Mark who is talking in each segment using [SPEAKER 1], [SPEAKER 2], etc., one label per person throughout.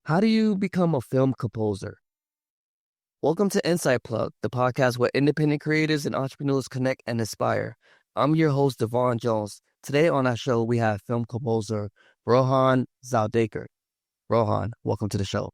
[SPEAKER 1] How do you become a film composer? Welcome to Insight Plug, the podcast where independent creators and entrepreneurs connect and inspire. I'm your host, Devon Jones. Today on our show, we have film composer Rohan Jawakedar. Rohan, welcome to the show.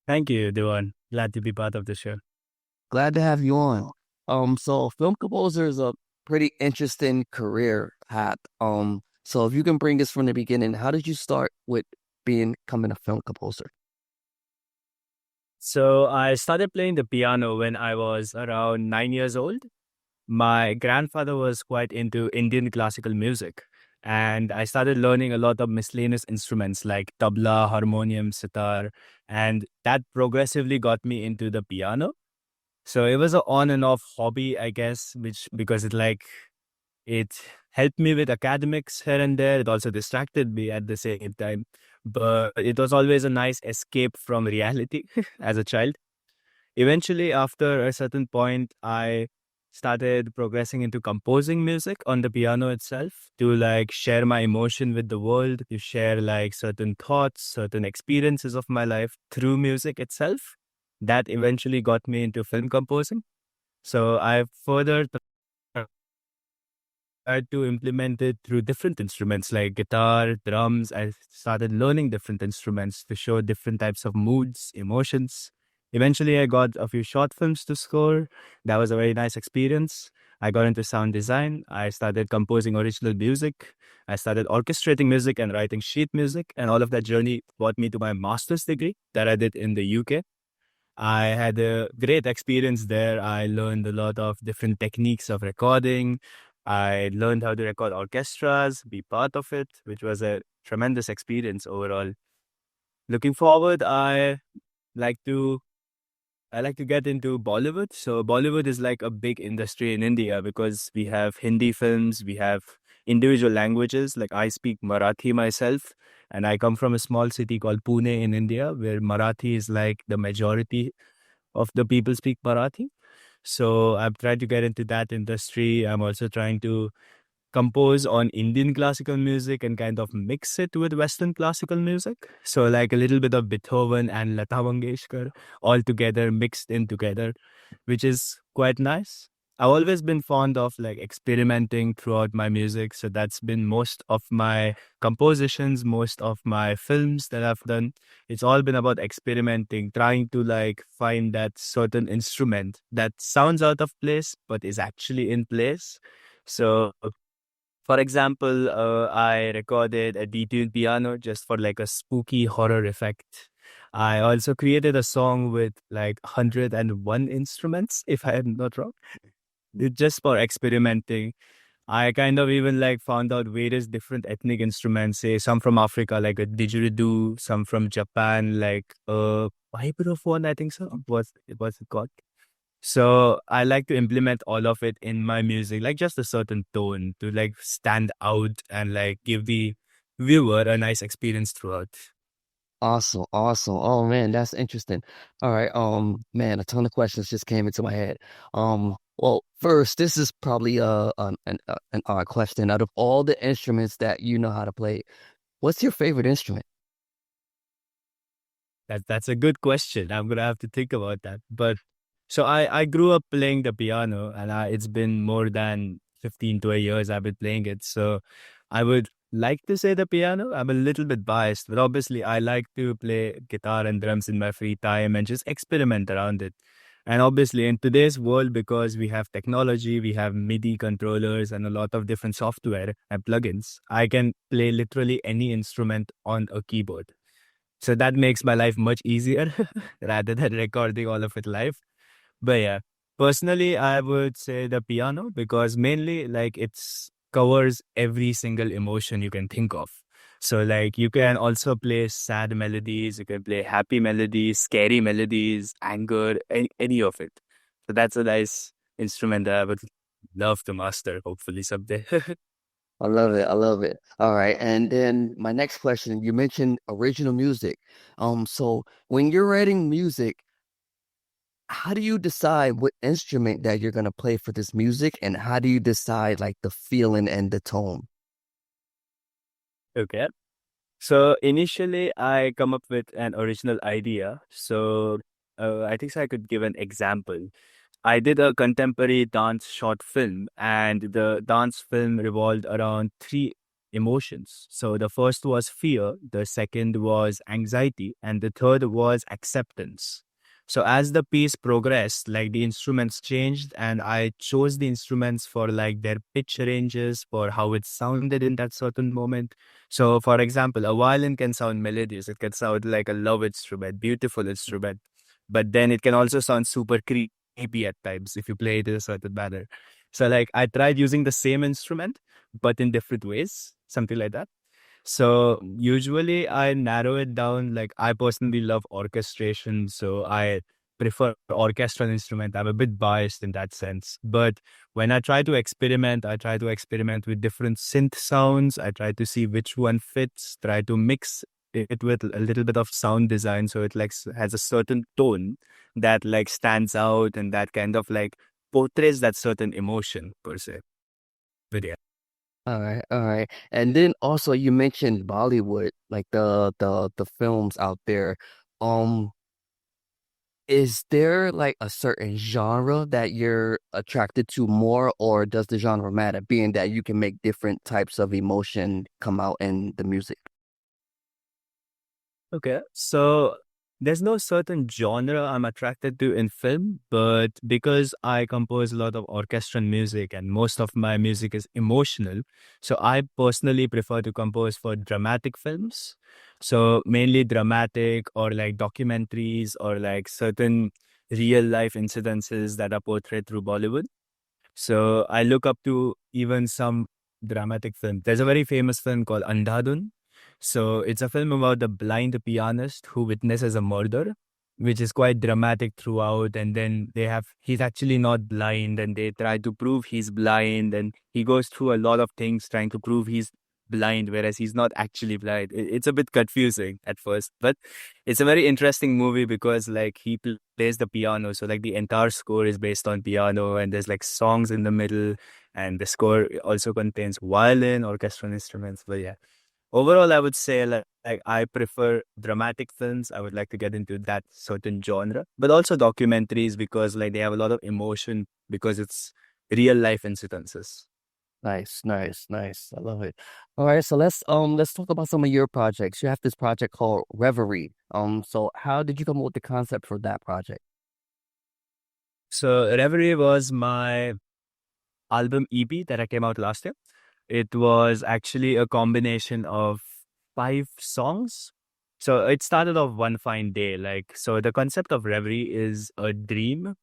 [SPEAKER 2] Thank you, Devon. Glad to be part of the show.
[SPEAKER 1] Glad to have you on. So film composer is a pretty interesting career path. So if you can bring us from the beginning, how did you start with becoming a film composer?
[SPEAKER 2] So I started playing the piano when I was around 9 years old. My grandfather was quite into Indian classical music, and I started learning a lot of miscellaneous instruments like tabla, harmonium, sitar, and that progressively got me into the piano. So it was an on and off hobby, I guess, which because it helped me with academics here and there. It also distracted me at the same time. But it was always a nice escape from reality as a child. Eventually, after a certain point, I started progressing into composing music on the piano itself to share my emotion with the world, to share certain thoughts, certain experiences of my life through music itself. That eventually got me into film composing. So I further tried to implement it through different instruments like guitar, drums. I started learning different instruments to show different types of moods, emotions. Eventually, I got a few short films to score. That was a very nice experience. I got into sound design. I started composing original music. I started orchestrating music and writing sheet music. And all of that journey brought me to my master's degree that I did in the UK. I had a great experience there. I learned a lot of different techniques of recording. I learned how to record orchestras, be part of it, which was a tremendous experience overall. Looking forward, like to I like to get into Bollywood. So Bollywood is like a big industry in India because we have Hindi films, we have individual languages. Like I speak Marathi myself, and I come from a small city called Pune in India, where Marathi is like the majority of the people speak Marathi. So I've tried to get into that industry. I'm also trying to compose on Indian classical music and kind of mix it with Western classical music. So like a little bit of Beethoven and Lata Mangeshkar all together, mixed in together, which is quite nice. I've always been fond of experimenting throughout my music. So that's been most of my compositions, most of my films that I've done. It's all been about experimenting, trying to find that certain instrument that sounds out of place, but is actually in place. So for example, I recorded a detuned piano just for like a spooky horror effect. I also created a song with like 101 instruments, if I am not wrong, just for experimenting. I kind of even found out various different ethnic instruments, say some from Africa, like a didgeridoo, some from Japan, like a vibraphone, I think so. What's it called? So I like to implement all of it in my music, like just a certain tone to stand out and give the viewer a nice experience throughout.
[SPEAKER 1] Awesome, awesome. Oh man, that's interesting. All right, man, a ton of questions just came into my head. Well, first, this is probably an odd question. Out of all the instruments that you know how to play, what's your favorite instrument?
[SPEAKER 2] That's a good question. I'm gonna have to think about that. But so I grew up playing the piano, and it's been more than 15 to a years I've been playing it. So I would like to say the piano. I'm a little bit biased, but obviously I like to play guitar and drums in my free time and just experiment around it. And obviously in today's world, because we have technology, we have MIDI controllers and a lot of different software and plugins, I can play literally any instrument on a keyboard. So that makes my life much easier rather than recording all of it live. But yeah, personally, I would say the piano because mainly it's covers every single emotion you can think of. So you can also play sad melodies, you can play happy melodies, scary melodies, anger, any of it. So that's a nice instrument that I would love to master, hopefully someday.
[SPEAKER 1] I love it. I love it. All right, and then my next question, you mentioned original music. So when you're writing music, how do you decide what instrument that you're gonna play for this music, and how do you decide like the feeling and the tone?
[SPEAKER 2] Okay. So initially, I come up with an original idea. So I think so I could give an example. I did a contemporary dance short film, and the dance film revolved around three emotions. So the first was fear, the second was anxiety, and the third was acceptance. So as the piece progressed, like the instruments changed, and I chose the instruments for like their pitch ranges, for how it sounded in that certain moment. So, for example, a violin can sound melodious. It can sound like a love instrument, beautiful instrument, but then it can also sound super creepy at times if you play it in a certain manner. So, like, I tried using the same instrument, but in different ways, something like that. So usually I narrow it down. Like I personally love orchestration, so I prefer orchestral instrument. I'm a bit biased in that sense. But when I try to experiment with different synth sounds. I try to see which one fits, try to mix it with a little bit of sound design so it like has a certain tone that like stands out and that kind of like portrays that certain emotion per se. But yeah.
[SPEAKER 1] All right. And then also you mentioned Bollywood, like the films out there. Um, is there like a certain genre that you're attracted to more, or does the genre matter, being that you can make different types of emotion come out in the music?
[SPEAKER 2] Okay. So there's no certain genre I'm attracted to in film, but because I compose a lot of orchestral music and most of my music is emotional, so I personally prefer to compose for dramatic films. So mainly dramatic or like documentaries or like certain real life incidences that are portrayed through Bollywood. So I look up to even some dramatic film. There's a very famous film called Andhadhun. So it's a film about the blind pianist who witnesses a murder, which is quite dramatic throughout. And then he's actually not blind and they try to prove he's blind. And he goes through a lot of things trying to prove he's blind, whereas he's not actually blind. It's a bit confusing at first, but it's a very interesting movie because like he plays the piano. So like the entire score is based on piano and there's like songs in the middle and the score also contains violin, orchestral instruments. But yeah, overall, I would say like I prefer dramatic films. I would like to get into that certain genre, but also documentaries because like they have a lot of emotion because it's real life incidences.
[SPEAKER 1] Nice, nice, nice. I love it. All right, so let's talk about some of your projects. You have this project called Reverie. So how did you come up with the concept for that project?
[SPEAKER 2] So Reverie was my album EP that I came out last year. It was actually a combination of 5 songs. So it started off one fine day. Like, so the concept of Reverie is a dream.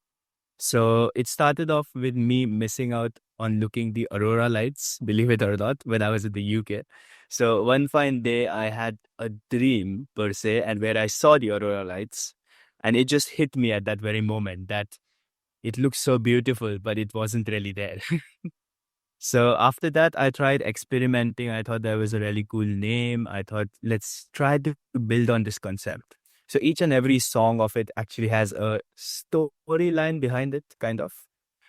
[SPEAKER 2] So it started off with me missing out on looking the aurora lights, believe it or not, when I was in the UK. So one fine day I had a dream per se, and where I saw the aurora lights, and it just hit me at that very moment that it looked so beautiful, but it wasn't really there. So after that, I tried experimenting. I thought that was a really cool name. I thought, let's try to build on this concept. So each and every song of it actually has a storyline behind it, kind of.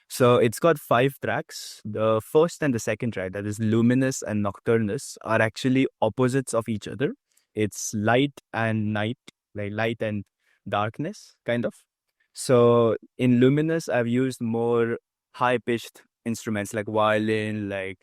[SPEAKER 2] So it's got 5 tracks. The first and the second track, that is Luminous and Nocturnus, are actually opposites of each other. It's light and night, like light and darkness, kind of. So in Luminous, I've used more high pitched instruments like violin, like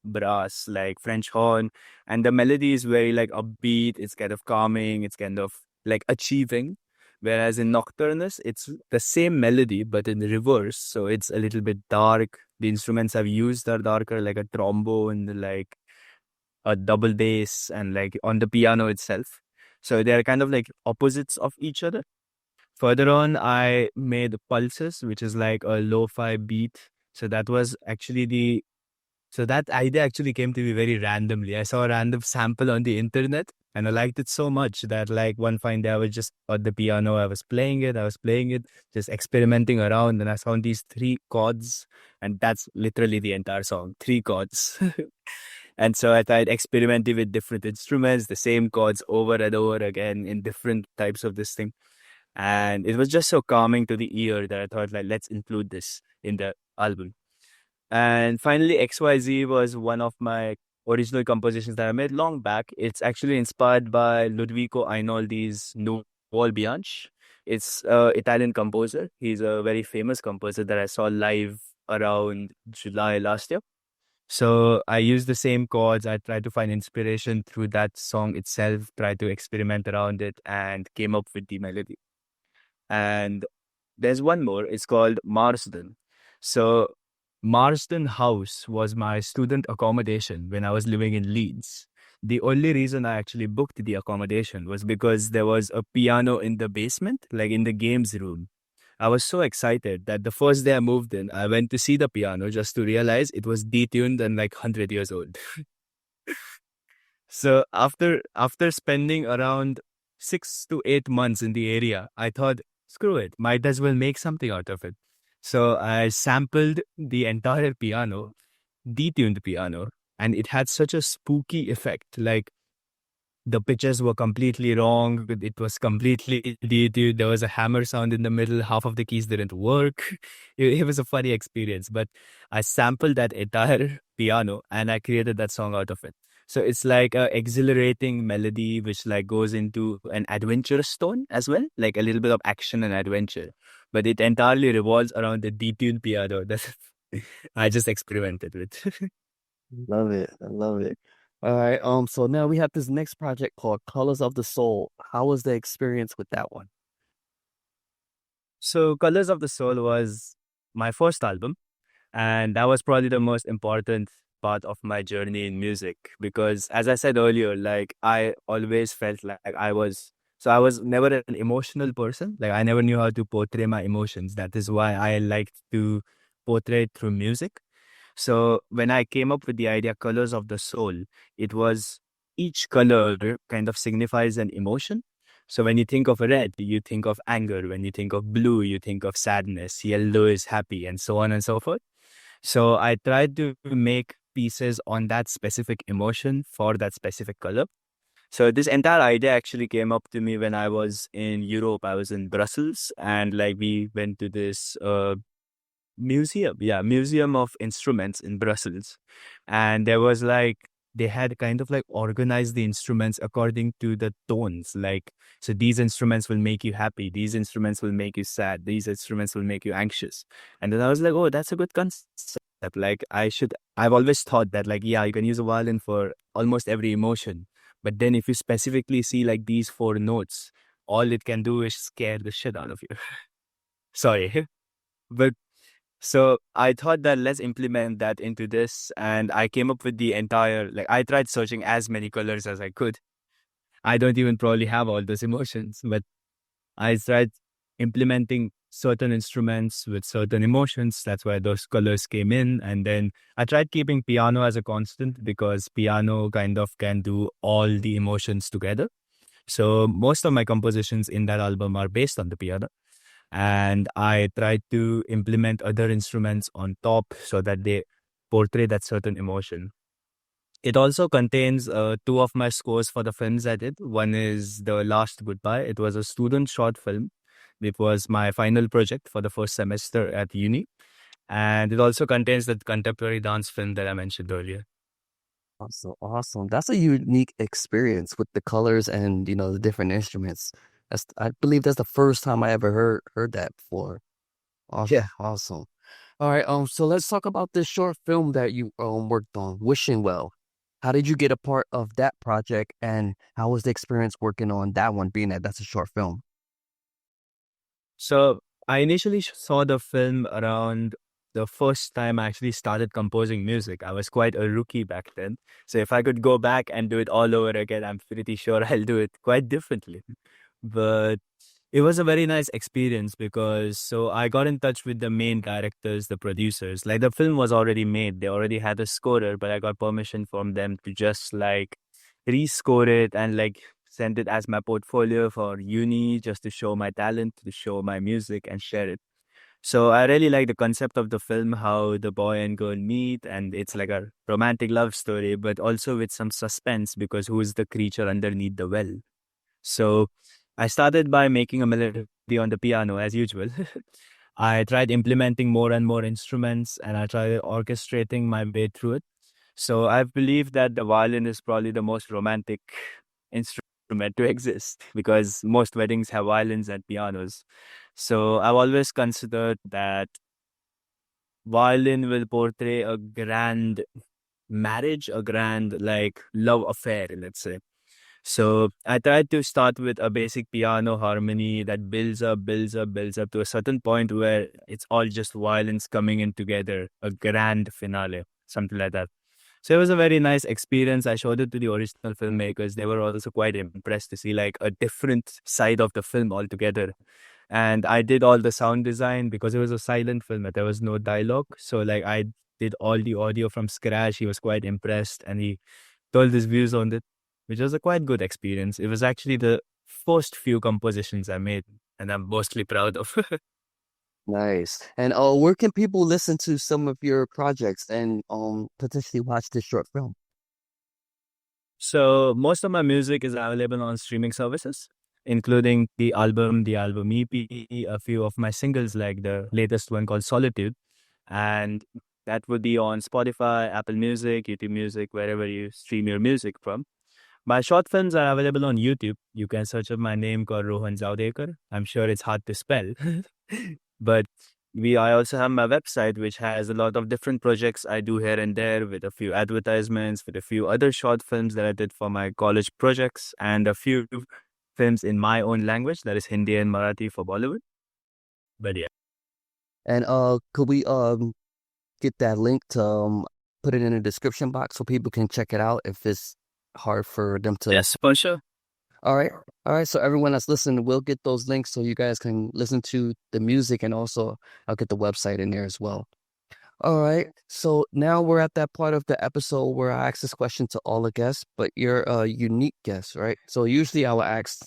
[SPEAKER 2] brass, like French horn, and the melody is very like upbeat. It's kind of calming. It's kind of like achieving. Whereas in Nocturnus, it's the same melody but in reverse. So it's a little bit dark. The instruments I've used are darker, like a trombone, like a double bass, and like on the piano itself. So they're kind of like opposites of each other. Further on, I made Pulses, which is like a lo-fi beat. So that was actually so that idea actually came to me very randomly. I saw a random sample on the internet and I liked it so much that like one fine day I was just at the piano, I was playing it, just experimenting around and I found these 3 chords and that's literally the entire song, 3 chords. And so I tried experimenting with different instruments, the same chords over and over again in different types of this thing. And it was just so calming to the ear that I thought like, let's include this in the album. And finally, XYZ was one of my original compositions that I made long back. It's actually inspired by Ludovico Einaudí's Nuovo Bianche. It's an Italian composer. He's a very famous composer that I saw live around July last year. So I use the same chords. I try to find inspiration through that song itself, try to experiment around it, and came up with the melody. And there's one more. It's called Marsden. So Marsden House was my student accommodation when I was living in Leeds. The only reason I actually booked the accommodation was because there was a piano in the basement, like in the games room. I was so excited that the first day I moved in, I went to see the piano just to realize it was detuned and like 100 years old. So after spending around 6 to 8 months in the area, I thought, screw it, might as well make something out of it. So I sampled the entire piano, detuned the piano, and it had such a spooky effect. Like the pitches were completely wrong. It was completely detuned. There was a hammer sound in the middle. Half of the keys didn't work. It was a funny experience, but I sampled that entire piano and I created that song out of it. So it's like a exhilarating melody, which like goes into an adventurous tone as well, like a little bit of action and adventure. But it entirely revolves around the detuned piano that I just experimented with.
[SPEAKER 1] Love it. I love it. All right. So now we have this next project called Colors of the Soul. How was the experience with that one?
[SPEAKER 2] So Colors of the Soul was my first album. And that was probably the most important part of my journey in music because, as I said earlier, like I always felt like I was never an emotional person. Like I never knew how to portray my emotions. That is why I liked to portray it through music. So when I came up with the idea Colors of the Soul, it was each color kind of signifies an emotion. So when you think of red, you think of anger. When you think of blue, you think of sadness. Yellow is happy, and so on and so forth. So I tried to make pieces on that specific emotion for that specific color. So this entire idea actually came up to me when I was in Europe. I was in Brussels and like we went to this museum of instruments in Brussels. And there was like they had kind of like organized the instruments according to the tones. Like, so these instruments will make you happy, these instruments will make you sad, these instruments will make you anxious. And then I was like, oh, that's a good concept. Like I've always thought that like, yeah, you can use a violin for almost every emotion. But then if you specifically see like these four notes, all it can do is scare the shit out of you. Sorry. But so I thought that let's implement that into this. And I came up with the entire, like, I tried searching as many colors as I could. I don't even probably have all those emotions, but I tried implementing certain instruments with certain emotions. That's why those colors came in. And then I tried keeping piano as a constant because piano kind of can do all the emotions together. So most of my compositions in that album are based on the piano. And I tried to implement other instruments on top so that they portray that certain emotion. It also contains two of my scores for the films I did. One is The Last Goodbye. It was a student short film. It was my final project for the first semester at uni. And it also contains the contemporary dance film that I mentioned earlier.
[SPEAKER 1] Awesome, awesome. That's a unique experience with the colors and the different instruments. I believe that's the first time I ever heard that before.
[SPEAKER 2] Yeah.
[SPEAKER 1] Awesome, awesome. All right, so let's talk about this short film that you worked on, Wishing Well. How did you get a part of that project and how was the experience working on that one, being that that's a short film?
[SPEAKER 2] So I initially saw the film around the first time I actually started composing music. I was quite a rookie back then. So if I could go back and do it all over again, I'm pretty sure I'll do it quite differently. But it was a very nice experience because so I got in touch with the main directors, the producers. Like the film was already made. They already had a scorer, but I got permission from them to just like rescore it and like send it as my portfolio for uni just to show my talent, to show my music and share it. So I really like the concept of the film, how the boy and girl meet, and it's like a romantic love story, but also with some suspense because who is the creature underneath the well? So I started by making a melody on the piano as usual. I tried implementing more and more instruments and I tried orchestrating my way through it. So I believe that the violin is probably the most romantic instrument to exist because most weddings have violins and pianos. So I've always considered that violin will portray a grand marriage, a grand like love affair, let's say. So I tried to start with a basic piano harmony that builds up to a certain point where it's all just violins coming in together, a grand finale, something like that. So it was a very nice experience. I showed it to the original filmmakers. They were also quite impressed to see like a different side of the film altogether. And I did all the sound design because it was a silent film. There was no dialogue. So like I did all the audio from scratch. He was quite impressed and he told his views on it, which was a quite good experience. It was actually the first few compositions I made and I'm mostly proud of.
[SPEAKER 1] Nice. And where can people listen to some of your projects and potentially watch this short film?
[SPEAKER 2] So most of my music is available on streaming services, including the album EP, a few of my singles like the latest one called Solitude. And that would be on Spotify, Apple Music, YouTube Music, wherever you stream your music from. My short films are available on YouTube. You can search up my name called Rohan Jawakedar. I'm sure it's hard to spell, but I also have my website which has a lot of different projects I do here and there with a few advertisements, with a few other short films that I did for my college projects and a few films in my own language, that is Hindi and Marathi for Bollywood. But yeah.
[SPEAKER 1] And could we get that link to put it in the description box so people can check it out if it's hard for them to.
[SPEAKER 2] Yes, for sure.
[SPEAKER 1] All right. All right. So everyone that's listening, we'll get those links so you guys can listen to the music, and also I'll get the website in there as well. All right. So now we're at that part of the episode where I ask this question to all the guests, but you're a unique guest, right? So usually I will ask,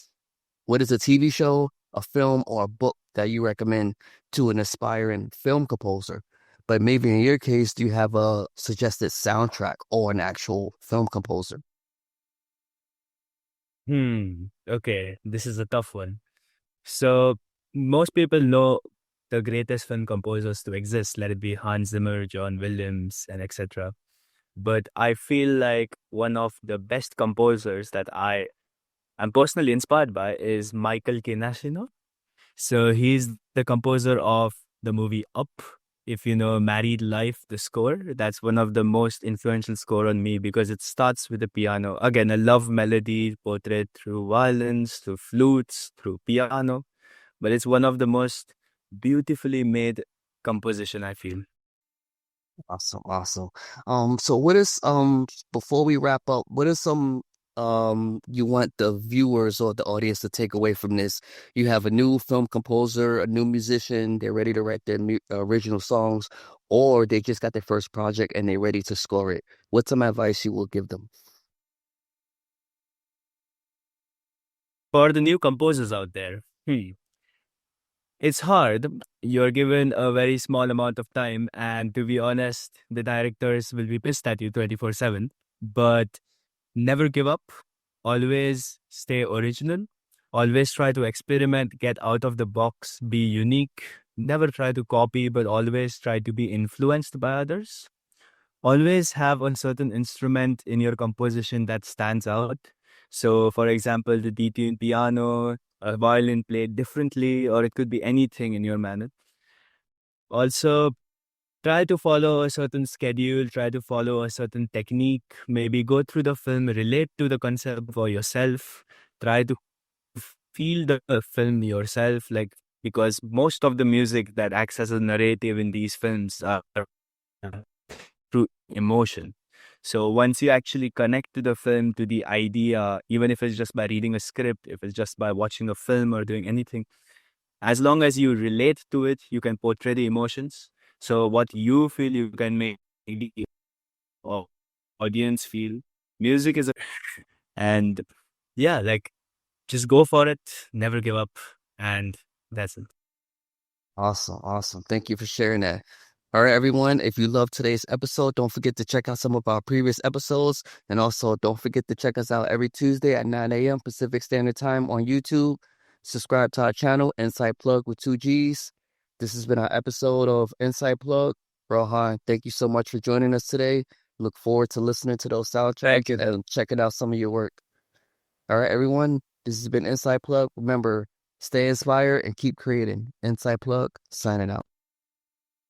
[SPEAKER 1] what is a TV show, a film, or a book that you recommend to an aspiring film composer? But maybe in your case, do you have a suggested soundtrack or an actual film composer?
[SPEAKER 2] Okay. This is a tough one. So most people know the greatest film composers to exist, let it be Hans Zimmer, John Williams, and etc. But I feel like one of the best composers that I am personally inspired by is Michael Kinashino. So he's the composer of the movie Up. If you know Married Life, the score, that's one of the most influential score on me because it starts with the piano. Again, a love melody portrayed through violins, through flutes, through piano. But it's one of the most beautifully made composition, I feel.
[SPEAKER 1] Awesome, awesome. So what is before we wrap up, what is some you want the viewers or the audience to take away from this? You have a new film composer, a new musician, they're ready to write their original songs, or they just got their first project and they're ready to score it. What's some advice you will give them?
[SPEAKER 2] For the new composers out there, it's hard. You're given a very small amount of time, and to be honest, the directors will be pissed at you 24/7. But never give up. Always stay original. Always try to experiment, get out of the box, be unique. Never try to copy, but always try to be influenced by others. Always have a certain instrument in your composition that stands out. So, for example, the detuned piano, a violin played differently, or it could be anything in your manner. Also, try to follow a certain schedule, try to follow a certain technique, maybe go through the film, relate to the concept for yourself, try to feel the film yourself, like because most of the music that acts as a narrative in these films are through emotion. So once you actually connect to the film, to the idea, even if it's just by reading a script, if it's just by watching a film or doing anything, as long as you relate to it, you can portray the emotions. So what you feel, you can make the audience feel. Music is a, and yeah, like just go for it, never give up, and that's it.
[SPEAKER 1] Awesome, awesome. Thank you for sharing that. All right, everyone. If you love today's episode, don't forget to check out some of our previous episodes. And also, don't forget to check us out every Tuesday at 9 a.m. Pacific Standard Time on YouTube. Subscribe to our channel, Inside Plug with two G's. This has been our episode of Inside Plug. Rohan, thank you so much for joining us today. Look forward to listening to those soundtracks and checking out some of your work. All right, everyone. This has been Inside Plug. Remember, stay inspired and keep creating. Inside Plug, signing out.